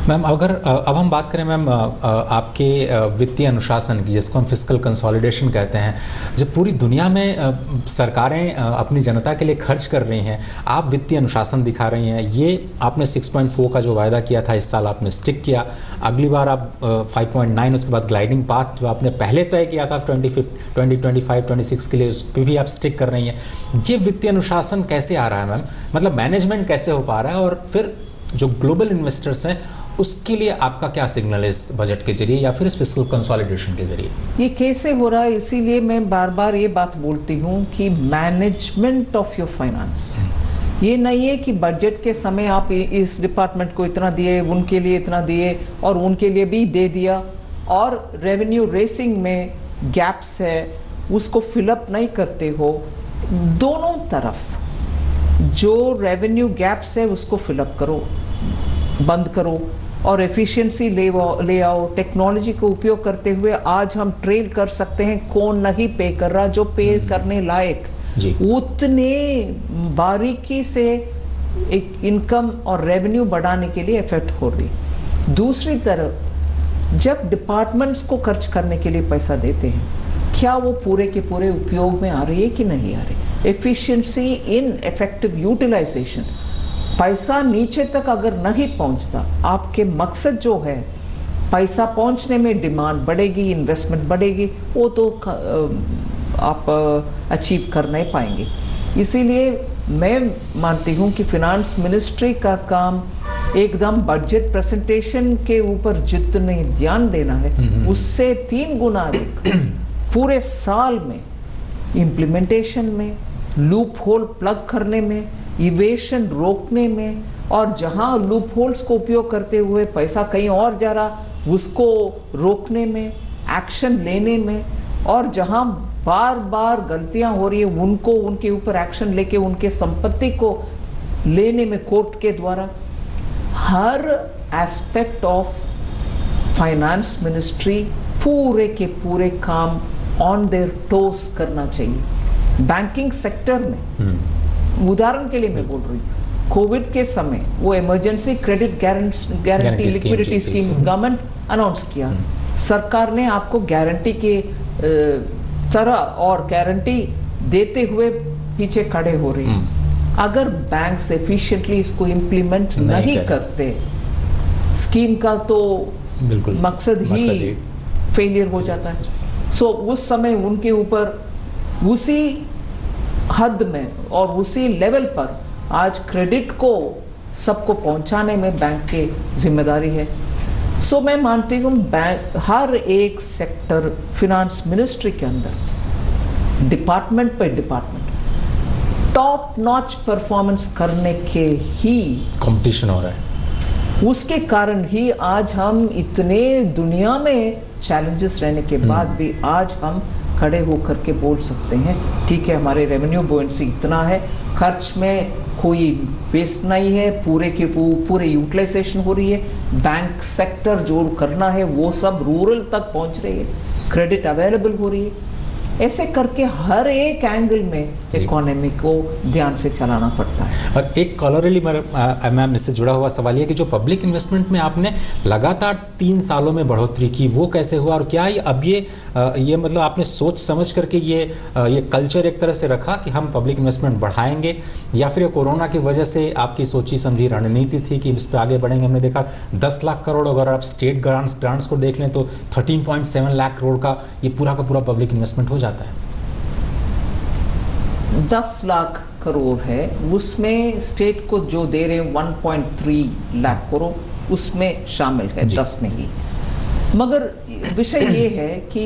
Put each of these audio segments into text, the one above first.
Ma'am अगर अब हम बात करें मैम आपके वित्तीय अनुशासन की, जिसको हम फिस्कल कंसोलिडेशन कहते हैं, जब पूरी दुनिया में सरकारें अपनी जनता के लिए खर्च कर रही हैं, आप वित्तीय अनुशासन दिखा रही हैं। ये आपने 6.4 का जो वायदा किया था इस साल आपने स्टिक किया, अगली बार आप 5.9, उसके बाद ग्लाइडिंग पाथ जो आपने पहले तय किया था 2025 26 के लिए, उस पर भी आप स्टिक कर रही हैं। ये वित्तीय अनुशासन कैसे आ रहा है मैम, मतलब मैनेजमेंट कैसे हो पा रहा है, और फिर जो ग्लोबल इन्वेस्टर्स हैं उसके लिए आपका क्या सिग्नल है इस बजट के जरिए या फिर इस फिस्कल कंसोलिडेशन के जरिए? ये कैसे हो रहा है, इसीलिए मैं बार बार ये बात बोलती हूँ कि मैनेजमेंट ऑफ योर फाइनेंस, ये नहीं है कि बजट के समय आप इस डिपार्टमेंट को इतना दिए, उनके लिए इतना दिए और उनके लिए भी दे दिया, और रेवेन्यू रेसिंग में गैप्स है उसको फिलअप नहीं करते हो। दोनों तरफ जो रेवेन्यू गैप्स है उसको फिलअप करो, बंद करो, और एफिशिएंसी ले आओ। टेक्नोलॉजी का उपयोग करते हुए आज हम ट्रेल कर सकते हैं कौन नहीं पे कर रहा, जो पे करने लायक उतने बारीकी से एक इनकम और रेवेन्यू बढ़ाने के लिए इफेक्ट हो रही। दूसरी तरफ जब डिपार्टमेंट्स को खर्च करने के लिए पैसा देते हैं, क्या वो पूरे के पूरे उपयोग में आ रही है कि नहीं आ रही? एफिशिएंसी इन इफेक्टिव यूटिलाइजेशन, पैसा नीचे तक अगर नहीं पहुंचता, आपके मकसद जो है पैसा पहुंचने में डिमांड बढ़ेगी, इन्वेस्टमेंट बढ़ेगी, वो तो आप अचीव कर नहीं पाएंगे। इसीलिए मैं मानती हूं कि फिनांस मिनिस्ट्री का काम एकदम बजट प्रेजेंटेशन के ऊपर जितने ध्यान देना है उससे 3 गुना अधिक पूरे साल में इम्प्लीमेंटेशन में, लूप होल प्लग करने में, इवेशन रोकने में, और जहां लूप होल्स को उपयोग करते हुए पैसा कहीं और जा रहा उसको रोकने में, एक्शन लेने में, और जहां बार बार गलतियां हो रही है उनको उनके ऊपर एक्शन लेके उनके संपत्ति को लेने में कोर्ट के द्वारा। हर एस्पेक्ट ऑफ फाइनेंस मिनिस्ट्री पूरे के पूरे काम ऑन देयर टोस करना चाहिए। बैंकिंग सेक्टर में उदाहरण के लिए मैं बोल रही हूँ, कोविड के समय वो emergency credit guarantee liquidity scheme government announce किया, सरकार ने आपको गारंटी के तरह और गारंटी देते हुए पीछे खड़े हो रही है। अगर बैंक्स एफिशिएंटली इसको इम्प्लीमेंट नहीं करते, स्कीम का तो बिल्कुल मकसद ही फेलियर हो जाता है। सो उस समय उनके ऊपर उसी हद में और उसी लेवल पर आज क्रेडिट को सबको पहुंचाने में बैंक की जिम्मेदारी है। सो मैं मानती हूँ बैंक हर एक सेक्टर फिनांस मिनिस्ट्री के अंदर डिपार्टमेंट पर डिपार्टमेंट टॉप नॉच परफॉर्मेंस करने के ही कंपटीशन हो रहा है। उसके कारण ही आज हम इतने दुनिया में चैलेंजेस रहने के बाद भी आज हम खड़े होकर के बोल सकते हैं ठीक है, हमारे रेवेन्यू बुओयेंसी इतना है, खर्च में कोई वेस्ट नहीं है, पूरे के पूरे यूटिलाइजेशन हो रही है, बैंक सेक्टर जो करना है वो सब रूरल तक पहुंच रही है, क्रेडिट अवेलेबल हो रही है। ऐसे करके हर एक एंगल में इकोनॉमी को ध्यान से चलाना पड़ता है। और एक कॉलरली मैम इससे जुड़ा हुआ सवाल ये कि जो पब्लिक इन्वेस्टमेंट में आपने लगातार 3 सालों में बढ़ोतरी की, वो कैसे हुआ, और क्या अब ये मतलब आपने सोच समझ करके ये कल्चर एक तरह से रखा कि हम पब्लिक इन्वेस्टमेंट बढ़ाएंगे, या फिर कोरोना की वजह से आपकी सोची समझी रणनीति थी कि इस पर आगे बढ़ेंगे? हमने देखा 10 लाख करोड़, अगर आप स्टेट ग्रांट्स को देख लें तो 13.7 लाख करोड़ का ये पूरा का पूरा पब्लिक इन्वेस्टमेंट हो जाता है। 10 लाख करोड़ है, उसमें स्टेट को जो दे रहे हैं 1.3 लाख करोड़ उसमें शामिल है 10 में ही। मगर विषय ये है कि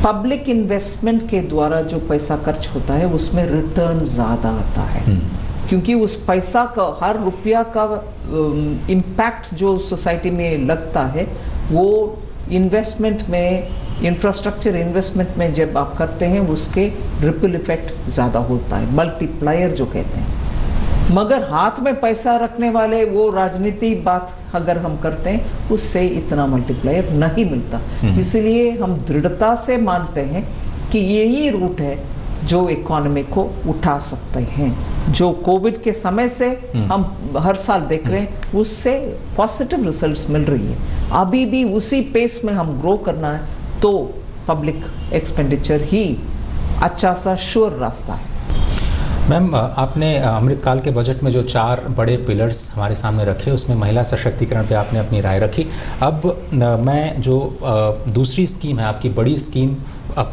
पब्लिक इन्वेस्टमेंट के द्वारा जो पैसा खर्च होता है उसमें रिटर्न ज्यादा आता है, क्योंकि उस पैसा का हर रुपया का इम्पैक्ट जो सोसाइटी में लगता है वो इन्वेस्टमेंट में, इंफ्रास्ट्रक्चर इन्वेस्टमेंट में जब आप करते हैं उसके रिपल इफेक्ट ज़्यादा होता है, मल्टीप्लायर जो कहते हैं। मगर हाथ में पैसा रखने वाले वो राजनीति बात अगर हम करते हैं उससे इतना मल्टीप्लायर नहीं मिलता। इसलिए हम दृढ़ता से मानते हैं कि यही रूट है जो इकोनॉमी को उठा सकते हैं। जो कोविड के समय से हम हर साल देख रहे हैं, उससे पॉजिटिव रिजल्ट्स मिल रही है। अभी भी उसी पेस में हम ग्रो करना है तो पब्लिक एक्सपेंडिचर ही अच्छा सा श्योर रास्ता है। मैम, आपने अमृतकाल के बजट में जो 4 बड़े पिलर्स हमारे सामने रखे, उसमें महिला सशक्तिकरण पे आपने अपनी राय रखी। अब मैं जो दूसरी स्कीम है आपकी, बड़ी स्कीम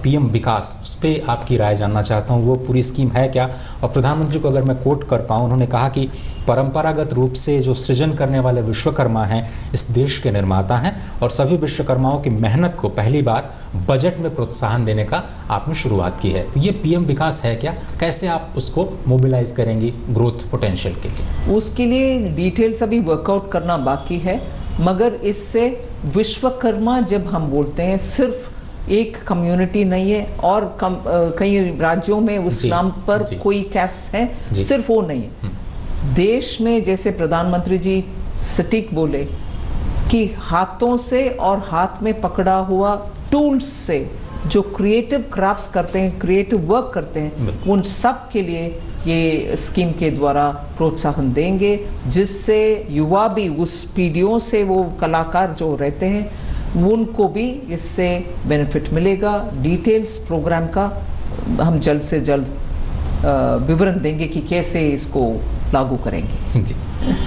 पीएम विकास, उस पर आपकी राय जानना चाहता हूँ। वो पूरी स्कीम है क्या? और प्रधानमंत्री को अगर मैं कोट कर पाऊँ, उन्होंने कहा कि परंपरागत रूप से जो सृजन करने वाले विश्वकर्मा हैं इस देश के निर्माता हैं, और सभी विश्वकर्माओं की मेहनत को पहली बार बजट में प्रोत्साहन देने का आपने शुरुआत की है। तो ये पीएम विकास है क्या? कैसे आप उसको मोबिलाइज करेंगी ग्रोथ पोटेंशियल के लिए? उसके लिए डिटेल्स अभी वर्कआउट करना बाकी है, मगर इससे विश्वकर्मा जब हम बोलते हैं सिर्फ एक कम्युनिटी नहीं है, और कई राज्यों में उस नाम पर कोई कैस्ट है, सिर्फ वो नहीं है। देश में जैसे प्रधानमंत्री जी सटीक बोले कि हाथों से और हाथ में पकड़ा हुआ टूल्स से जो क्रिएटिव क्राफ्ट्स करते हैं, क्रिएटिव वर्क करते हैं, उन सब के लिए ये स्कीम के द्वारा प्रोत्साहन देंगे, जिससे युवा भी उस पीढ़ियों से वो कलाकार जो रहते हैं उनको भी इससे बेनिफिट मिलेगा। डिटेल्स प्रोग्राम का हम जल्द से जल्द विवरण देंगे कि कैसे इसको लागू करेंगे। जी।